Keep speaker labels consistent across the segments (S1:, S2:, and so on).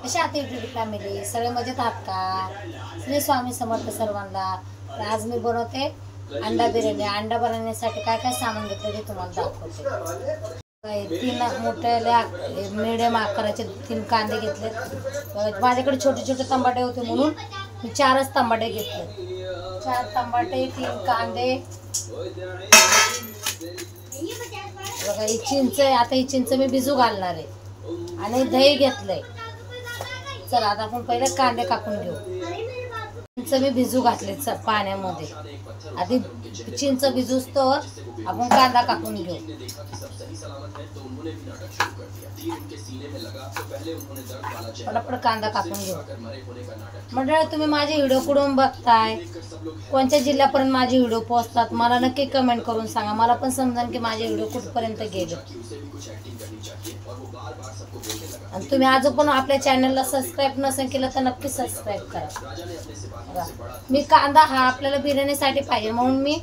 S1: कशा आहात YouTube family? सगळे मजेत आहात का? श्री स्वामी समर्थ सर्वांना. आज मी बनवते अंडा बिर्याणी. अंडा बनवण्यासाठी काय काय सामान घेतलं ते तुम्हाला दाखवते. 3 मोठ्या मिडियम आकाराचे 3 कांदे घेतले. माझ्याकडे छोटे छोटे तंबाटे होते म्हणून मी 4च तंबाटे घेतले. 4 तंबाटे, 3 कांदे. बघा ही चिंच आहे. आता ही चिंच मी भिजू घालणार आहे. आणि दही घेतलंय. चला आता आपण पहिले कांदे कापून घेऊ. चिंच मी भिजू घातले पाण्यामध्ये. आधी चिंच भिजूस तर आपण कांदा कापून घेऊ. पटापट कांदा कापून घेऊ. मंडळी, तुम्ही माझे व्हिडिओ कुठून बघताय, कोणत्या जिल्ह्यापर्यंत माझे व्हिडिओ पोहोचतात मला नक्की कमेंट करून सांगा. मला पण समजेल की माझे व्हिडिओ कुठपर्यंत गेले. आणि तुम्ही आज पण आपल्या चॅनलला सबस्क्राईब नसेल केलं तर नक्की सबस्क्राईब करा. मी कांदा हा आपल्याला बिर्याणीसाठी पाहिजे म्हणून मी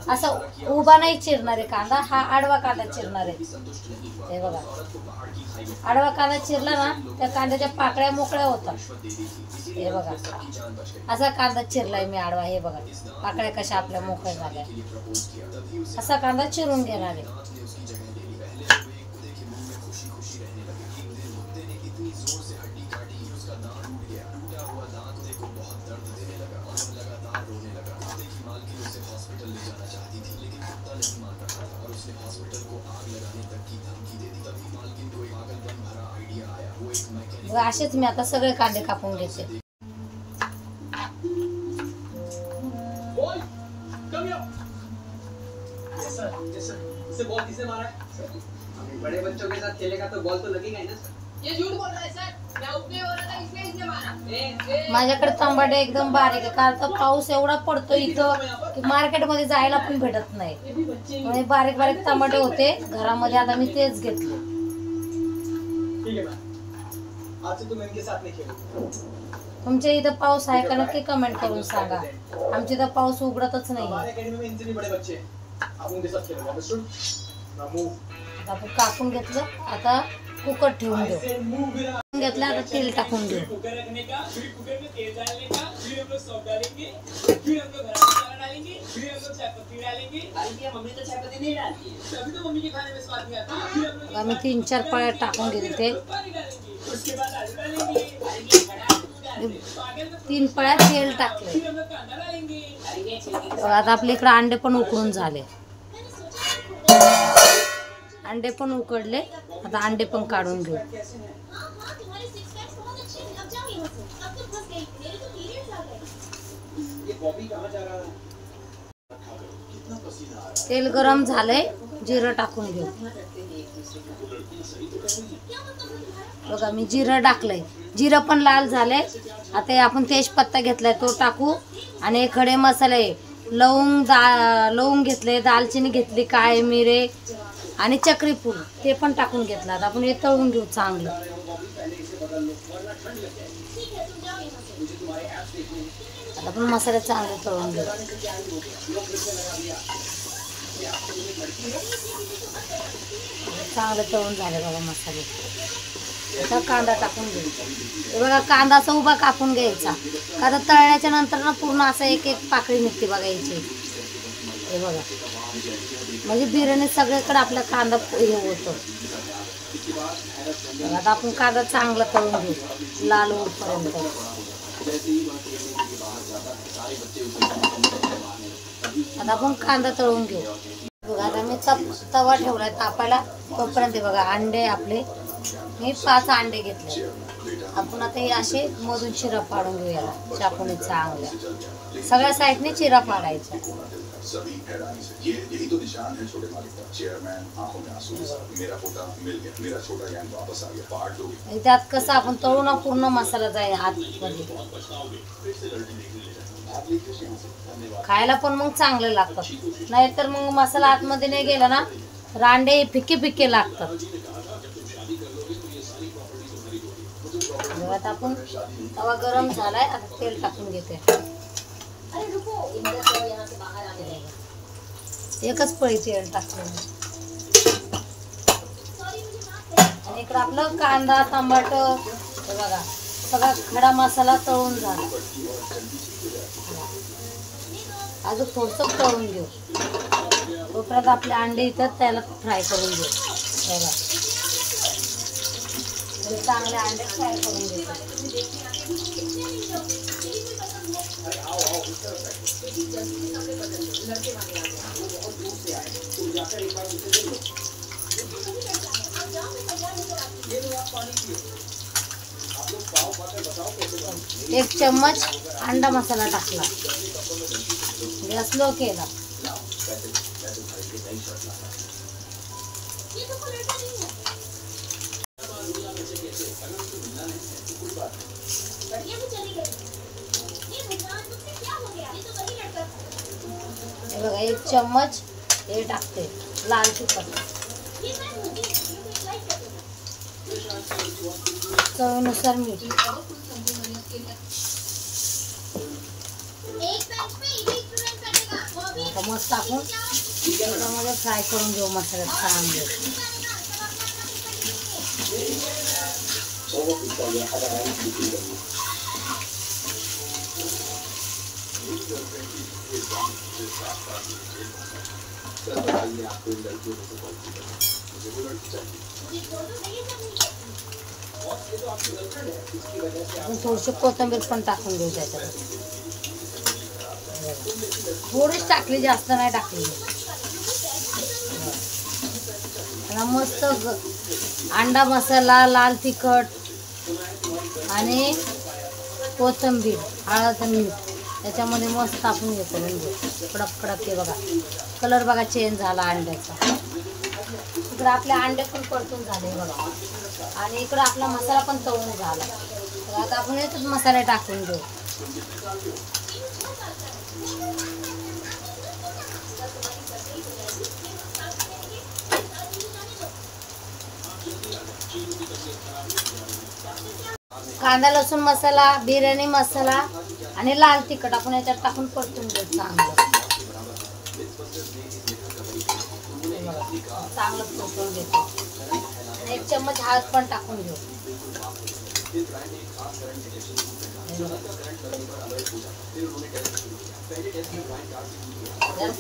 S1: असा उभा नाही चिरणार आहे कांदा. हा आडवा कांदा चिरणार आहे. हे बघा, आडवा कांदा चिरला ना त्या कांद्याच्या पाकळ्या मोकळ्या होतात. हे बघा, असा कांदा चिरलाय मी आडवा. हे बघा पाकळ्या कशा आपल्या मोकळ्या झाल्या. असा कांदा चिरून घेणार आहे. असेच मी आता सगळे कांदे कापून घेते.
S2: बड़े बच्चों के साथ खेलेगा तो बॉल तो लगेगा ही ना सर.
S3: ये झूठ बोल रहा है सर. मैं ऊपर हो रहा था इसलिए इसने मारा.
S1: माझ्याकडे तंबाटे एकदम बारीक आहे. कारण तर पाऊस एवढा पडतो इथं की मार्केटमध्ये जायला पण भेटत नाही. म्हणजे बारीक बारीक तंबाटे होते घरामध्ये. आता मी तेच घेतले.
S2: ठीक है मैम, आज से तुम इनके साथ नहीं खेलोगे.
S1: तुमच्या इथं पाऊस आहे का नक्की कमेंट करून सांगा. आमच्या इथं पाऊस उघडतच नाही.
S2: हमारे अकेडमी में इनसे भी बड़े बच्चे हैं. आप उनके साथ खेलोगे. अंडरस्टूड? Now move.
S1: आपण कापून घेतलं. आता कुकर ठेवून घेऊ. घेतलं. आता तेल टाकून घेऊ.
S3: कुकर रखने का, फिर कुकर में तेल डालने का, फिर हम लोग सौंफ डालेंगे, फिर हम लोग गरम मसाला डालेंगे, फिर हम लोग चायपत्ती डालेंगे. अरे मम्मी तो चायपत्ती नहीं डालती है. तभी तो मम्मी के खाने में स्वाद नहीं आता. फिर हम लोग
S1: आम्ही 3-4 पळ्या टाकून घेतले. ते
S3: पानी डालेंगे. उसके बाद आलू डालेंगे.
S1: 3 पळ्या तेल टाकले.
S3: फिर हम लोग कांदा डालेंगे.
S1: आता आपल्या इकडे अंडे पण उकळून झाले. अंडे पण उकडले. आता अंडे पण काढून घेऊ. तेल गरम झालंय. जिरं टाकून घेऊ. बघा मी जिरं टाकलंय. जिरं पण लाल झालंय. आता आपण तेजपत्ता घेतलाय तो टाकू. आणि खडे मसाले लवंग घेतले, दालचिनी घेतली, काळे मिरे आणि चक्री फूल ते पण टाकून घेतलं. आता आपण हे तळून घेऊ चांगलं. आता आपण मसाले चांगले तळून घेऊ. चांगले तळून झाले बघा मसाले. आता कांदा टाकून घेऊ. हे बघा कांदा असा उभा कापून घ्यायचा. कारण तळण्याच्या नंतर ना पूर्ण असं एक एक पाकळी निघते बघायची. हे बघा म्हणजे बिर्याणी सगळीकडे आपला कांदा हे होतो. आता आपण कांदा चांगला तळून घेऊ लाल होईपर्यंत. आता आपण कांदा तळून घेऊ. बघा आता मी तवा ठेवलाय तापायला. तोपर्यंत बघा अंडे आपले मी 5 अंडे घेतले. आपण आता हे असे मधून चिरा पाडून घेऊया. चाकूने चांगल्या सगळ्या साईडने चिरा पाडायचा. त्यात कसं आपण तळू ना पूर्ण मसाला जाईल आतमध्ये. खायला पण मग चांगले लागतात. नाहीतर मग मसाला आतमध्ये नाही गेला ना रांडे फिके फिके लागतात. आता आपण तवा गरम झालाय. आता तेल टाकून घेते. एकच पळी तेल टाकते. आणि इकडं आपलं कांदा टमाटर हे बघा सगळा खडा मसाला तळून झाला. अजून थोडंसं तळून घेऊ. तोपर्यंत आपले अंडे इथं त्याला फ्राय करून घेऊ. बघा चांगले अंडे फ्राय करून घेतो. एक चम्मच अंडा मसाला टाकला. गॅस लो केला. हे बघा एक चम्मच हे टाकते लाल तिखट. चवीनुसार मीठ. आता मस्त टाकून त्याच्यामध्ये फ्राय करून घेऊ मसाल्यात चांगले. थोडीशी कोथिंबीर पण टाकून घेऊ त्याच्यात. थोडीच टाकली, जास्त नाही टाकली. मस्त अंडा मसाला, लाल तिखट आणि कोथिंबीर, हळद, मीठ त्याच्यामध्ये मस्त टाकून घेतो. म्हणजे कडक कडक. ते बघा कलर बघा चेंज झाला अंड्याचा. इकडे आपले अंडे पण परतून झाले बघा. आणि इकडे आपला मसाला पण तळून झाला. तर आता आपण याच्यात मसाले टाकून घेऊ. कांदा लसूण मसाला, बिर्याणी मसाला आणि लाल तिखट आपण याच्यात टाकून परतून घेऊ चांगलं. चांगलं परतून घेतो. आणि एक चम्मच हळद पण टाकून घेऊ.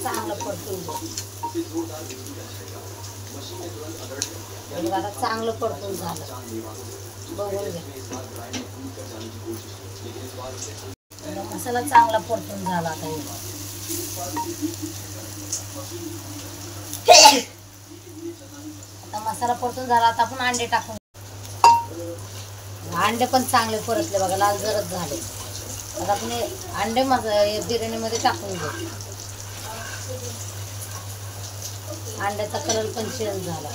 S1: चांगलं परतून घेऊ. आता चांगलं परतून झालं. बघून घ्या. मसाला चांगला परतून झाला. आता मसाला परतून झाला. आता आपण अंडे टाकून. अंडे पण चांगले परतले बघा, लाल जरद झाले. आता आपण अंडे बिर्याणीमध्ये टाकून घेऊ. अंड्याचा कलर पण चेंज झाला.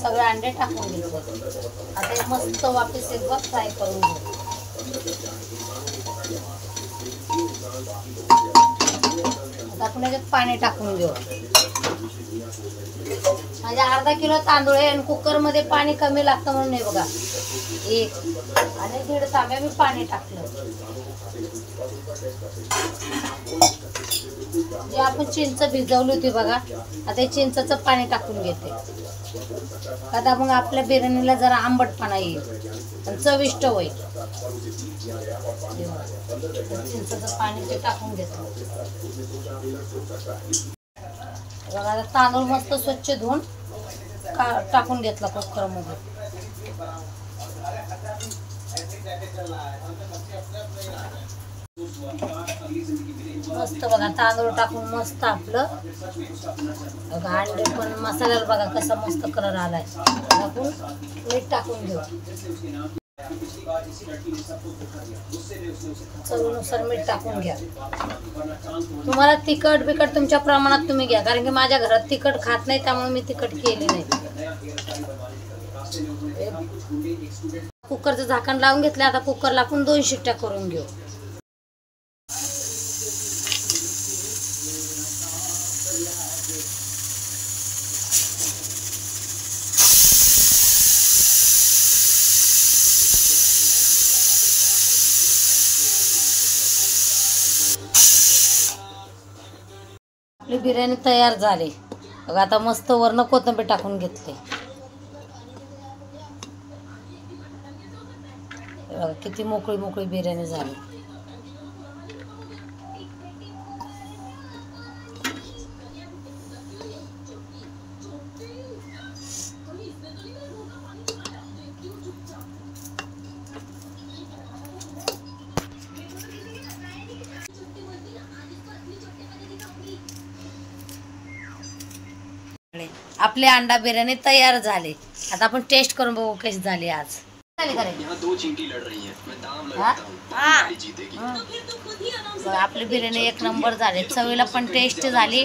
S1: सगळे अंडे टाकून घेतले. आता मस्त वापस एकदा फ्राय करून घेऊ. आता आपण याच्यात पाणी टाकून घेऊ. म्हणजे अर्धा किलो तांदूळ आहे आणि कुकरमध्ये पाणी कमी लागतं म्हणून नाही बघा. 1 आणि 1.5 तांब्या मी पाणी टाकलं. जे आपण चिंच भिजवली होती बघा, आता चिंचचं पाणी टाकून घेते. आता मग आपल्या बिर्याणीला जरा आंबटपणा येईल आणि चविष्ट होईल. चिंचचं पाणी ते टाकून घेतो. बघा आता तांदूळ मस्त स्वच्छ धुवून टाकून घेतला कुकरमध्ये. मस्त बघा तांदूळ टाकून मस्त आपलं बघा. अंडे पण मसाल्याला बघा कसा मस्त कलर आलाय. आपण मीठ टाकून घेऊ. चवीनुसार मीठ टाकून घ्या. तुम्हाला तिखट बिकट तुमच्या प्रमाणात तुम्ही घ्या, कारण की माझ्या घरात तिखट खात नाही त्यामुळे मी तिखट केली नाही. कुकरचं झाकण लावून घेतलं. आता कुकरला आपण 2 शिट्ट्या करून घेऊ. आपली बिर्याणी तयार झाली बघा. आता मस्त वरनं कोथिंबीर टाकून घेतली. बघा किती मोकळी मोकळी बिर्याणी झाली. आपली अंडा बिर्याणी तयार झाली. आता आपण टेस्ट करून बघू कशी झाली. आज आपली बिर्याणी एक नंबर झाली. चवीला पण टेस्ट झाली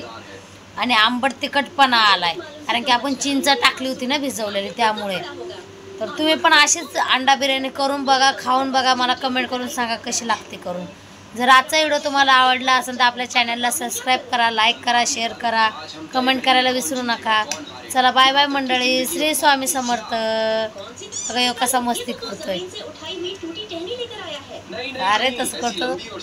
S1: आणि आंबट तिखटपणा आलाय, कारण की आपण चिंच टाकली होती ना भिजवलेली, त्यामुळे. तर तुम्ही पण अशीच अंडा बिर्याणी करून बघा, खाऊन बघा, मला कमेंट करून सांगा कशी लागते करून. जर आजचा व्हिडिओ तुम्हाला आवडला असेल तर आपल्या चॅनलला सबस्क्राईब करा, लाईक करा, शेअर करा, कमेंट करायला विसरू नका. चला बाय बाय मंडळी. श्री स्वामी समर्थ. बघा कसा मस्ती करतोय. अरे तसं करतो.